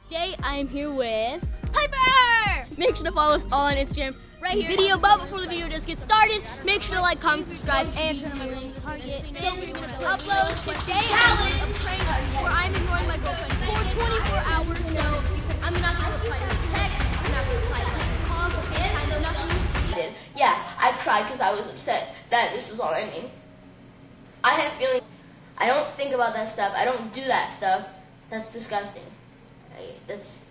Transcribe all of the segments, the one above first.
Today I am here with Piper! Make sure to follow us all on Instagram right here. Video, but before the video just gets started, make sure to like, comment, subscribe, and turn on my target. So we're gonna upload today challenge of training where I'm ignoring my girlfriend for 24 hours. So I'm not gonna reply to her text, I'm not gonna reply to her calls, and I know nothing. Yeah, I cried because I was upset that this was all ending. I have feelings. I don't think about that stuff. I don't do that stuff. That's disgusting. It's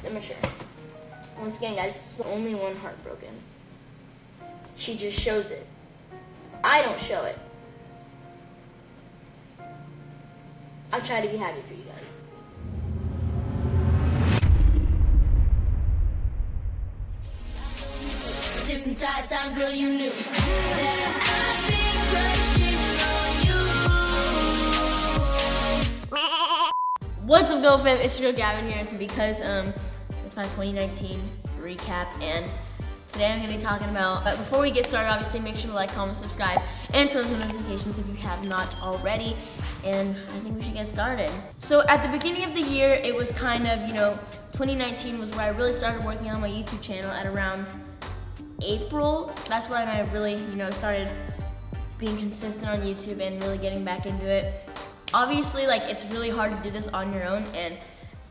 immature. Once again, guys, it's only one heartbroken. She just shows it. I don't show it. I try to be happy for you guys. This entire time, girl, you knew that I've been crushing on you. What's up, Go Fam? It's your girl Gavin here, and it's because it's my 2019 recap, and today I'm going to be talking about, but before we get started, obviously make sure to like, comment, subscribe, and turn on notifications if you have not already, and I think we should get started. So at the beginning of the year, it was kind of, 2019 was where I really started working on my YouTube channel at around April. That's when I really, started being consistent on YouTube and really getting back into it. Obviously, it's really hard to do this on your own, and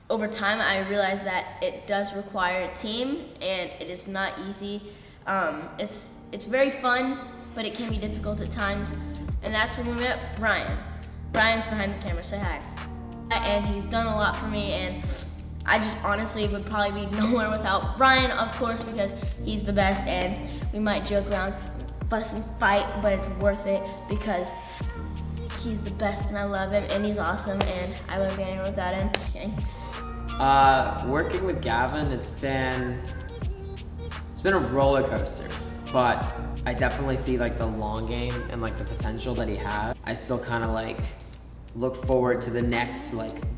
over time I realized that it does require a team, and it is not easy. It's very fun, but it can be difficult at times, and that's when we met Brian. Brian's behind the camera, say hi. And he's done a lot for me, and I just honestly would probably be nowhere without Brian, of course, because he's the best, and we might joke around, fuss and fight, but it's worth it because he's the best and I love him, and he's awesome, and I wouldn't be anywhere without him. Okay. Working with Gavin, it's been a roller coaster, but I definitely see the long game and the potential that he has. I still kind of look forward to the next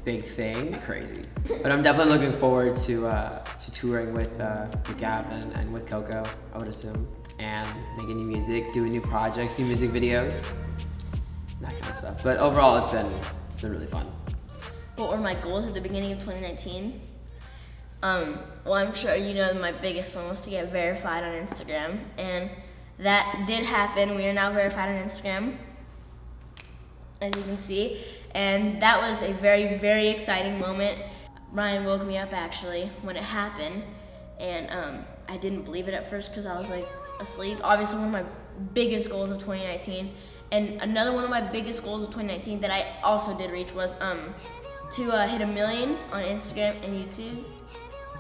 big thing. Crazy, but I'm definitely looking forward to touring with Gavin and with Coco, I would assume, and making new music, doing new projects, new music videos, that kind of stuff. But overall, it's been really fun. What were my goals at the beginning of 2019? Well, I'm sure you know my biggest one was to get verified on Instagram, and that did happen. We are now verified on Instagram, as you can see, and that was a very, very exciting moment. Ryan woke me up actually when it happened, and I didn't believe it at first because I was asleep. Obviously, one of my biggest goals of 2019, and another one of my biggest goals of 2019 that I also did reach was to hit 1 million on Instagram and YouTube,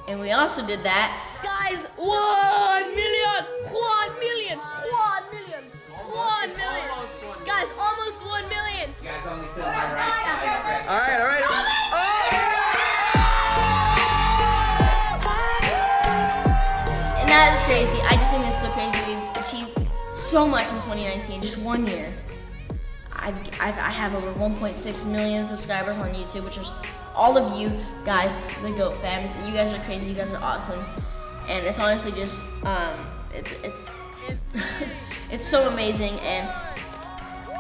and we also did that. Guys, 1 million, quad million, quad million, quad million. Guys, almost 1 million. You guys only feel my right side. All right. And that is crazy. I just think that's so crazy. We've achieved so much in 2019, just 1 year. I have over 1.6 million subscribers on YouTube, which is all of you guys, the GOAT fam. You guys are crazy, you guys are awesome. And it's honestly just, it's so amazing, and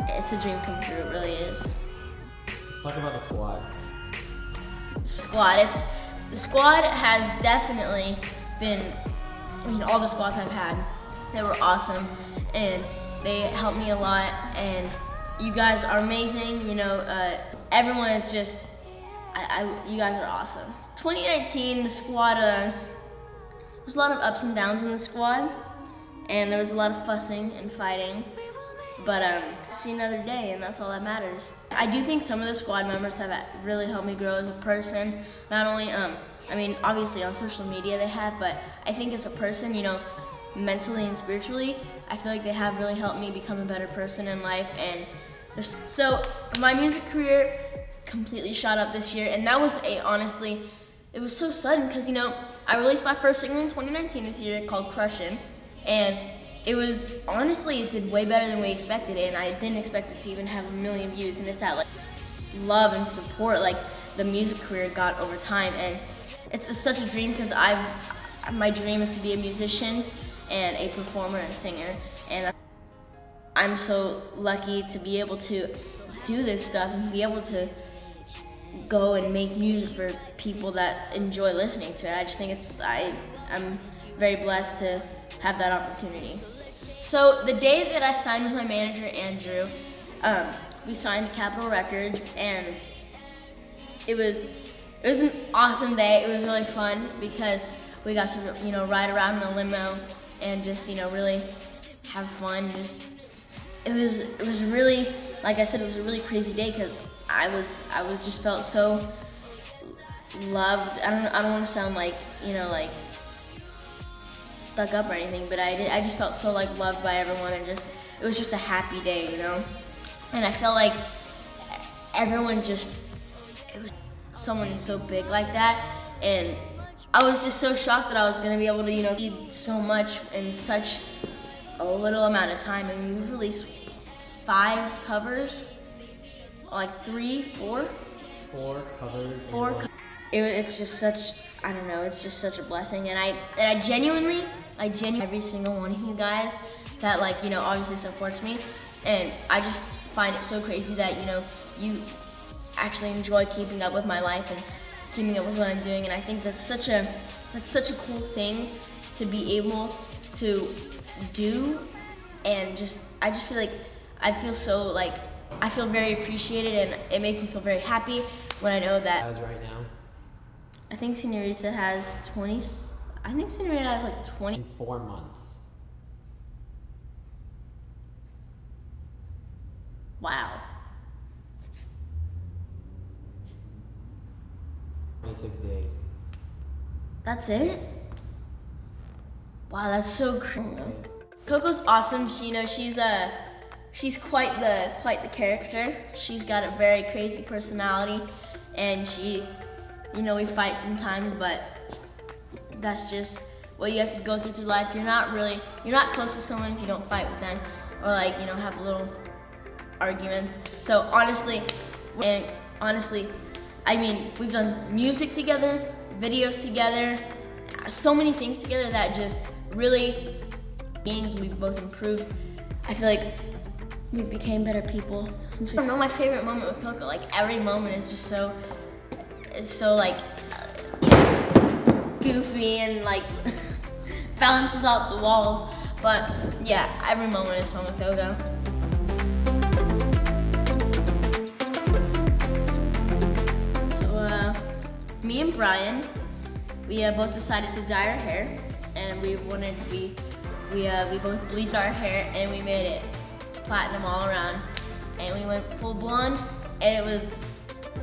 it's a dream come true, it really is. Let's talk about the squad. The squad has definitely been, all the squads I've had, they were awesome, and they helped me a lot, and you guys are amazing, everyone is just, you guys are awesome. 2019, the squad, there was a lot of ups and downs in the squad, and there was a lot of fussing and fighting, but see another day, and that's all that matters. I do think some of the squad members have really helped me grow as a person, not only, obviously on social media they have, but I think as a person, mentally and spiritually, I feel like they have really helped me become a better person in life, and so my music career completely shot up this year, and that was honestly, it was so sudden because I released my first single in 2019 this year called Crushin', and it was, honestly, it did way better than we expected, and I didn't expect it to even have 1 million views, and it's at love and support the music career got over time, and it's just such a dream because my dream is to be a musician and a performer and singer, and I'm so lucky to be able to do this stuff and be able to go and make music for people that enjoy listening to it. I just think I'm very blessed to have that opportunity. So the day that I signed with my manager, Andrew, we signed to Capitol Records, and it was an awesome day. It was really fun because we got to, ride around in a limo and just, really have fun. It was really, like I said, it was a really crazy day because I just felt so loved. I don't want to sound like, like stuck up or anything, but I just felt so like loved by everyone, and it was just a happy day, And I felt like everyone it was someone so big like that, and I was just so shocked that I was gonna be able to, do so much in such a little amount of time. I mean, we released 5 covers, like 4 covers. It's just such, I don't know, it's just such a blessing, and I genuinely, every single one of you guys that obviously supports me, and I just find it so crazy that, you actually enjoy keeping up with my life and keeping up with what I'm doing, and I think that's such a cool thing to be able to do, and I just feel like I feel very appreciated, and it makes me feel very happy when I know that. As right now? I think Senorita has 20. I think Senorita has like 20. In 4 months. Wow. 26 days. That's it? Wow, that's so crazy. Coco's awesome. She's quite the character. She's got a very crazy personality, and we fight sometimes, but that's just what you have to go through life. You're not close to someone if you don't fight with them, or have little arguments. So honestly, I mean, we've done music together, videos together, so many things together that just really we've both improved. I feel like we became better people since we. I don't know my favorite moment with Coco. Every moment is just so goofy and balances out the walls. But yeah, every moment is fun with Coco. So me and Brian, we both decided to dye our hair, and we both bleached our hair, and we made it platinum all around, and we went full blonde, and it was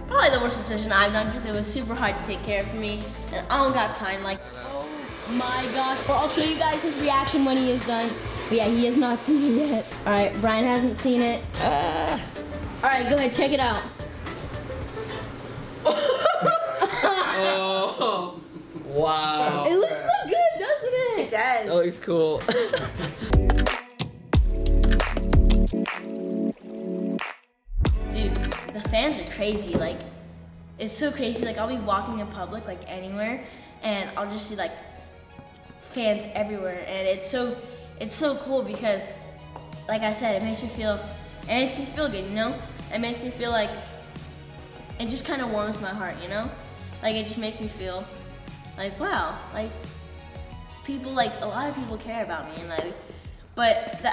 probably the worst decision I've done because it was super hard to take care of for me, and I don't got time. Oh my gosh. Well, I'll show you guys his reaction when he is done. But yeah, he has not seen it yet. All right, Brian hasn't seen it. All right, go ahead, check it out. Oh, wow. It looks so good, doesn't it? It does. That looks cool. Dude, the fans are crazy. It's so crazy. I'll be walking in public, anywhere, and I'll just see fans everywhere, and it's so cool because, like I said, it makes me feel good, It makes me feel it just kind of warms my heart, It just makes me feel wow, people, a lot of people care about me, and I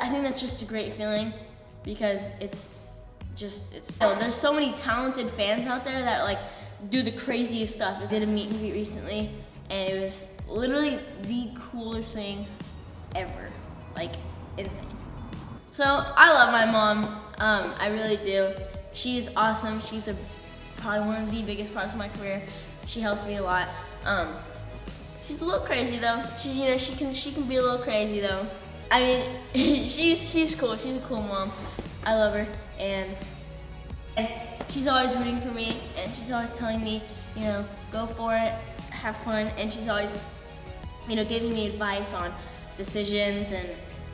think that's just a great feeling because there's so many talented fans out there that do the craziest stuff. I did a meet and greet recently, and it was literally the coolest thing ever, insane. So I love my mom, I really do. She's awesome. She's probably one of the biggest parts of my career. She helps me a lot. She's a little crazy though. She can be a little crazy though. I mean, she's cool. She's a cool mom. I love her, and she's always rooting for me, and she's always telling me, go for it, have fun, and she's always, giving me advice on decisions and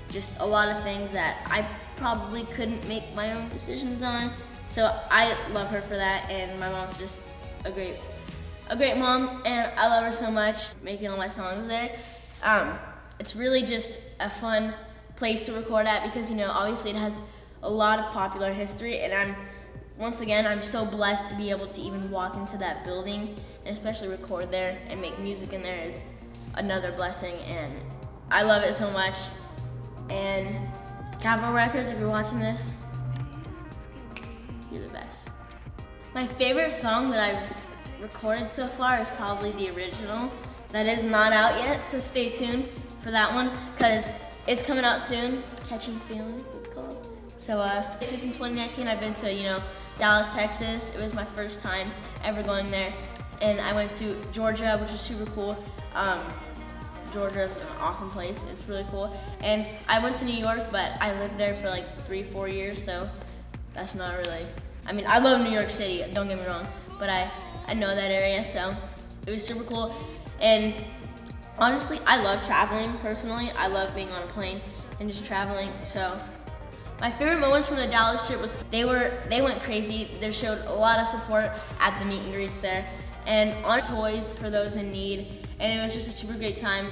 just a lot of things that I probably couldn't make my own decisions on. So I love her for that, and my mom's just a great mom, and I love her so much, making all my songs there. It's really just a fun place to record at because, obviously it has a lot of popular history, and once again, I'm so blessed to be able to even walk into that building and especially record there and make music in there is another blessing, and I love it so much. And Capitol Records, if you're watching this, you're the best. My favorite song that I've recorded so far is probably the original. That is not out yet, so stay tuned for that one, because it's coming out soon. Catching Feelings, it's called. So since in 2019, I've been to, Dallas, Texas. It was my first time ever going there. And I went to Georgia, which was super cool. Georgia is an awesome place, it's really cool. And I went to New York, but I lived there for like 3-4 years, so that's not really, I love New York City, don't get me wrong, but I know that area, so it was super cool. And honestly, I love traveling personally. I love being on a plane and just traveling, so. My favorite moments from the Dallas trip was they went crazy. They showed a lot of support at the meet and greets there, and on toys for those in need, and it was just a super great time.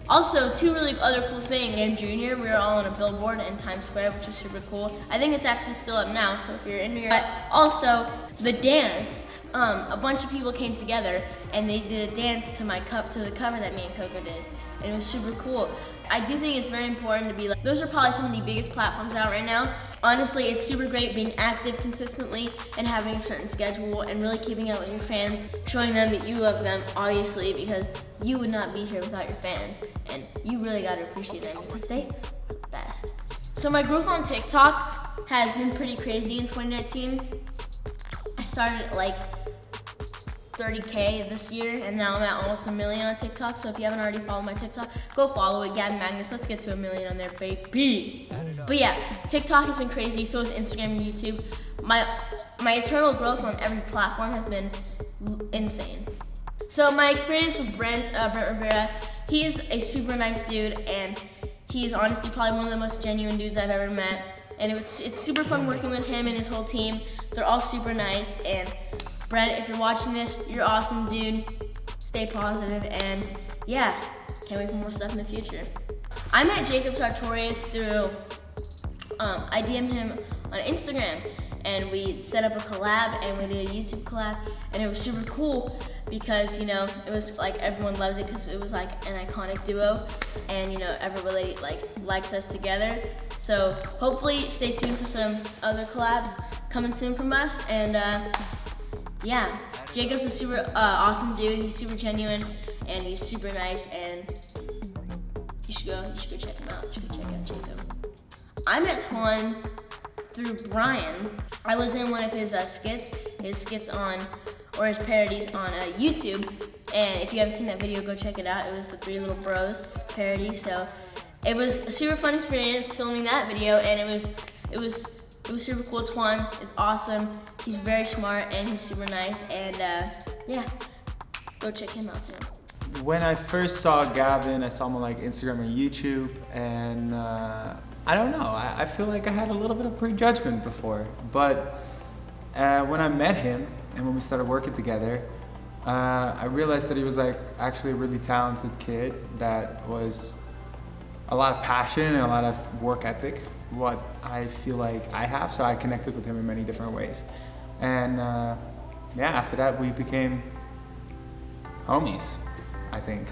Also, two really other cool things. And Junior, we were all on a billboard in Times Square, which was super cool. I think it's actually still up now, so if you're in New York. But also, the dance. A bunch of people came together and they did a dance to the cover that me and Coco did. And it was super cool. I do think it's very important to be like, those are probably some of the biggest platforms out right now. Honestly, it's super great being active consistently and having a certain schedule and really keeping up with your fans, showing them that you love them, obviously, because you would not be here without your fans. And you really gotta appreciate them because they are the best. So my growth on TikTok has been pretty crazy in 2019. I started at like 30K this year, and now I'm at almost 1 million on TikTok. So if you haven't already followed my TikTok, go follow it, Gavin Magnus. Let's get to 1 million on there, baby. But yeah, TikTok has been crazy, so is Instagram and YouTube. My eternal growth on every platform has been insane. So my experience with Brent Rivera, he's a super nice dude, and he's honestly probably one of the most genuine dudes I've ever met. And it's super fun working with him and his whole team. They're all super nice, and Brent, if you're watching this, you're awesome, dude. Stay positive, and yeah, can't wait for more stuff in the future. I met Jacob Sartorius through, I DM'd him on Instagram, and we set up a collab, and we did a YouTube collab, and it was super cool because, it was like everyone loved it because it was like an iconic duo, and everybody likes us together. So hopefully stay tuned for some other collabs coming soon from us, and yeah, Jacob's a super awesome dude. He's super genuine and he's super nice, and you should go check him out. You should check out Jacob. I met Twan through Brian. I was in one of his skits on, or his parodies on YouTube. And if you haven't seen that video, go check it out. It was the Three Little Bros parody. So it was a super fun experience filming that video, and it was super cool. Twan is awesome. He's very smart and he's super nice, and yeah, go check him out too. When I first saw Gavin, I saw him on like Instagram and YouTube, and I don't know, I feel like I had a little bit of prejudgment before, but when I met him and when we started working together, I realized that he was like actually a really talented kid that was a lot of passion and a lot of work ethic, what I feel like I have, so I connected with him in many different ways. And yeah, after that we became homies, I think.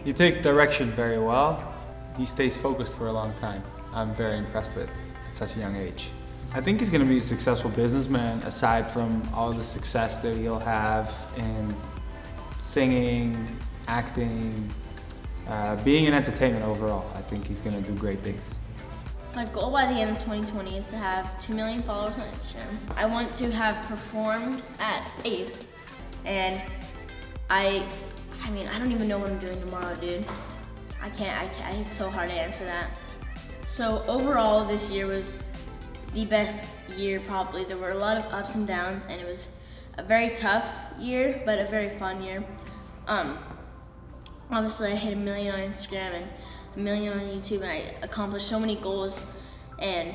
He takes direction very well. He stays focused for a long time. I'm very impressed with at such a young age. I think he's gonna be a successful businessman aside from all the success that he'll have in singing, acting, being in entertainment overall. I think he's gonna do great things. My goal by the end of 2020 is to have 2 million followers on Instagram. I want to have performed at 8th, and I don't even know what I'm doing tomorrow, dude. It's so hard to answer that. So overall, this year was the best year probably. There were a lot of ups and downs, and it was a very tough year, but a very fun year. Obviously I hit 1 million on Instagram and 1 million on YouTube, and I accomplished so many goals, and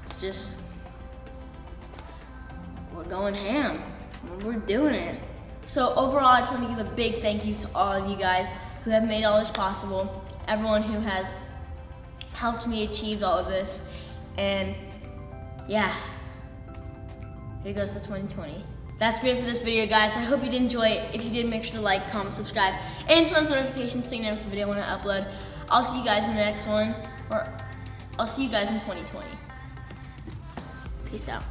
it's just, we're going ham. We're doing it. So overall, I just want to give a big thank you to all of you guys who have made all this possible, everyone who has helped me achieve all of this, And yeah, here goes to 2020. That's great for this video, guys. I hope you did enjoy it. If you did, make sure to like, comment, subscribe, and turn on notifications so you never miss a video when I upload. I'll see you guys in the next one, or I'll see you guys in 2020. Peace out.